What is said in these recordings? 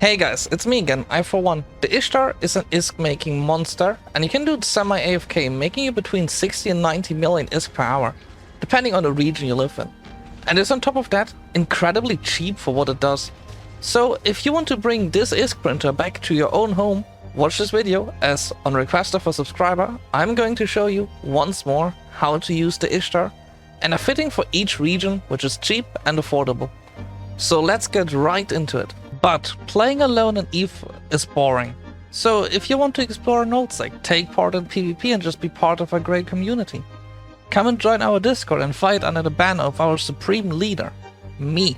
Hey guys, it's me again, I for one. The Ishtar is an ISK making monster, and you can do it semi-AFK, making you between 60 and 90 million ISK per hour, depending on the region you live in. And it's on top of that, incredibly cheap for what it does. So if you want to bring this ISK printer back to your own home, watch this video, as on request of a subscriber, I'm going to show you once more how to use the Ishtar, and a fitting for each region, which is cheap and affordable. So let's get right into it. But playing alone in EVE is boring. So if you want to explore nullsec, take part in PvP and just be part of a great community, come and join our Discord and fight under the banner of our supreme leader, me.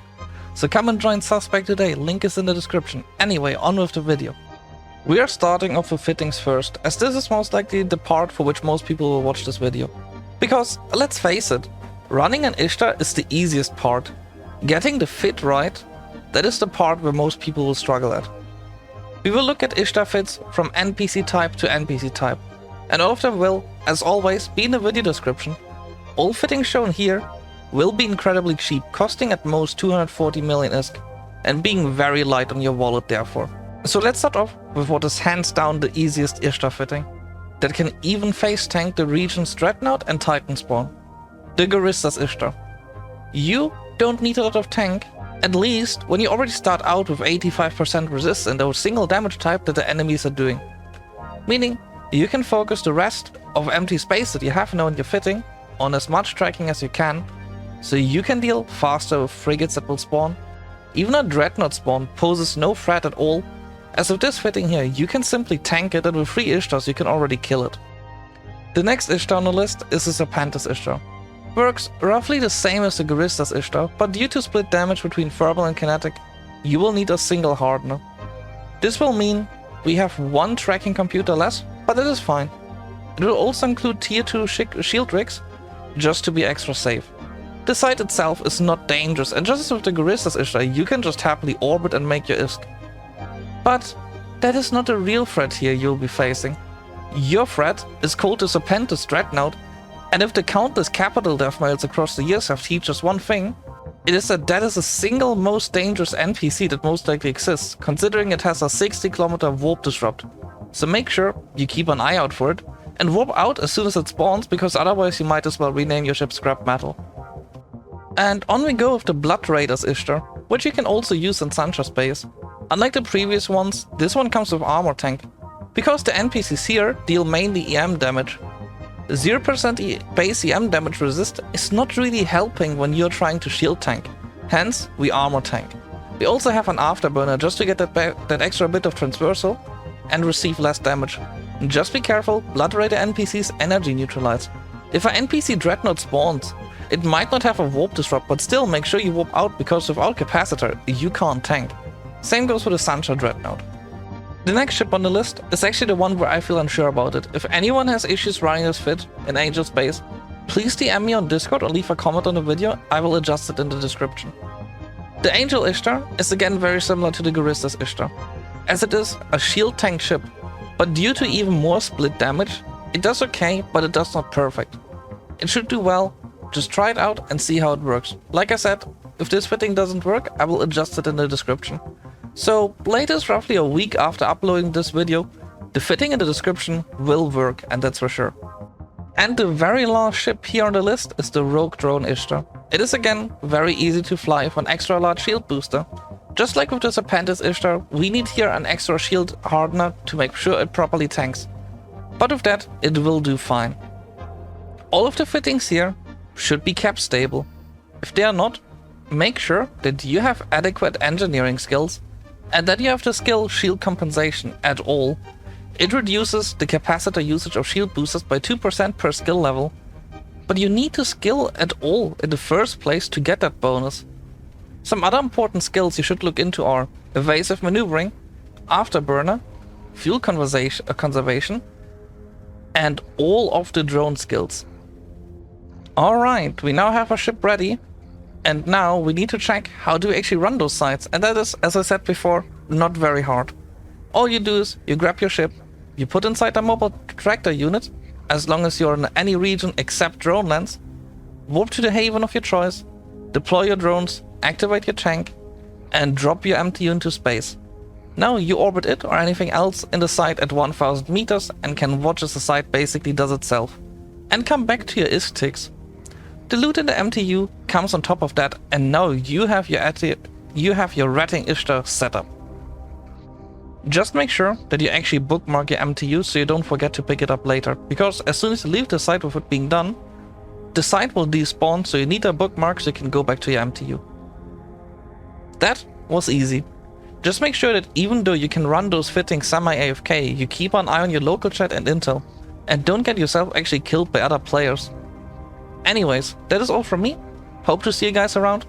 So come and join Suspect today, link is in the description. Anyway, on with the video. We are starting off with fittings first, as this is most likely the part for which most people will watch this video. Because, let's face it, running an Ishtar is the easiest part. Getting the fit right, that is the part where most people will struggle at. We will look at Ishtar fits from NPC type to NPC type, and all of them will, as always, be in the video description. All fittings shown here will be incredibly cheap, costing at most 240 million ISK, and being very light on your wallet therefore. So let's start off with what is hands down the easiest Ishtar fitting, that can even face tank the region's Dreadnought and Titan spawn. The Guristas Ishtar. You don't need a lot of tank, at least when you already start out with 85% resist in the single damage type that the enemies are doing. Meaning, you can focus the rest of empty space that you have now in your fitting on as much tracking as you can, so you can deal faster with frigates that will spawn. Even a Dreadnought spawn poses no threat at all, as with this fitting here you can simply tank it, and with 3 Ishtars you can already kill it. The next Ishtar on the list is the Serpentis Ishtar. Works roughly the same as the Guristas Ishtar, but due to split damage between thermal and kinetic, you will need a single hardener. This will mean we have one tracking computer less, but that is fine. It will also include tier 2 shield rigs, just to be extra safe. The site itself is not dangerous, and just as with the Guristas Ishtar, you can just happily orbit and make your ISK. But that is not the real threat here you'll be facing. Your threat is called the Serpentis Dreadnought, and if the countless capital deathmails across the years have taught us one thing, it is that is the single most dangerous NPC that most likely exists, considering it has a 60-kilometer warp disrupt. So make sure you keep an eye out for it, and warp out as soon as it spawns, because otherwise you might as well rename your ship scrap metal. And on we go with the Blood Raiders Ishtar, which you can also use in Sansha space. Unlike the previous ones, this one comes with armor tank, because the NPCs here deal mainly EM damage. 0% base EM damage resist is not really helping when you're trying to shield tank, hence we armor tank. We also have an afterburner just to get that extra bit of transversal and receive less damage. Just be careful, Blood Raider NPCs energy neutralize. If an NPC Dreadnought spawns, it might not have a warp disrupt, but still make sure you warp out, because without Capacitor you can't tank. Same goes for the Sansha Dreadnought. The next ship on the list is actually the one where I feel unsure about it. If anyone has issues running this fit in Angel space, please DM me on Discord or leave a comment on the video, I will adjust it in the description. The Angel Ishtar is again very similar to the Guristas Ishtar, as it is a shield tank ship, but due to even more split damage, it does okay, but it does not perfect. It should do well, just try it out and see how it works. Like I said, if this fitting doesn't work, I will adjust it in the description. So, latest roughly a week after uploading this video, the fitting in the description will work, and that's for sure. And the very last ship here on the list is the Rogue Drone Ishtar. It is again very easy to fly with an extra large shield booster. Just like with the Serpentis Ishtar, we need here an extra shield hardener to make sure it properly tanks. But with that, it will do fine. All of the fittings here should be kept stable. If they are not, make sure that you have adequate engineering skills, and that you have the skill shield compensation at all. It reduces the capacitor usage of shield boosters by 2% per skill level, but you need to skill at all in the first place to get that bonus. Some other important skills you should look into are evasive maneuvering, afterburner, fuel conservation, and all of the drone skills. Alright, we now have our ship ready. And now we need to check how do we actually run those sites, and that is, as I said before, not very hard. All you do is you grab your ship, you put inside a mobile tractor unit, as long as you're in any region except drone lands, warp to the haven of your choice, deploy your drones, activate your tank, and drop your empty into space. Now you orbit it or anything else in the site at 1000 meters and can watch as the site basically does itself. And come back to your ISK ticks. The loot in the MTU comes on top of that, and now you have your Ratting Ishtar set up. Just make sure that you actually bookmark your MTU so you don't forget to pick it up later, because as soon as you leave the site with it being done, the site will despawn, so you need a bookmark so you can go back to your MTU. That was easy. Just make sure that even though you can run those fitting semi-AFK, you keep an eye on your local chat and intel, and don't get yourself actually killed by other players. Anyways, that is all from me. Hope to see you guys around.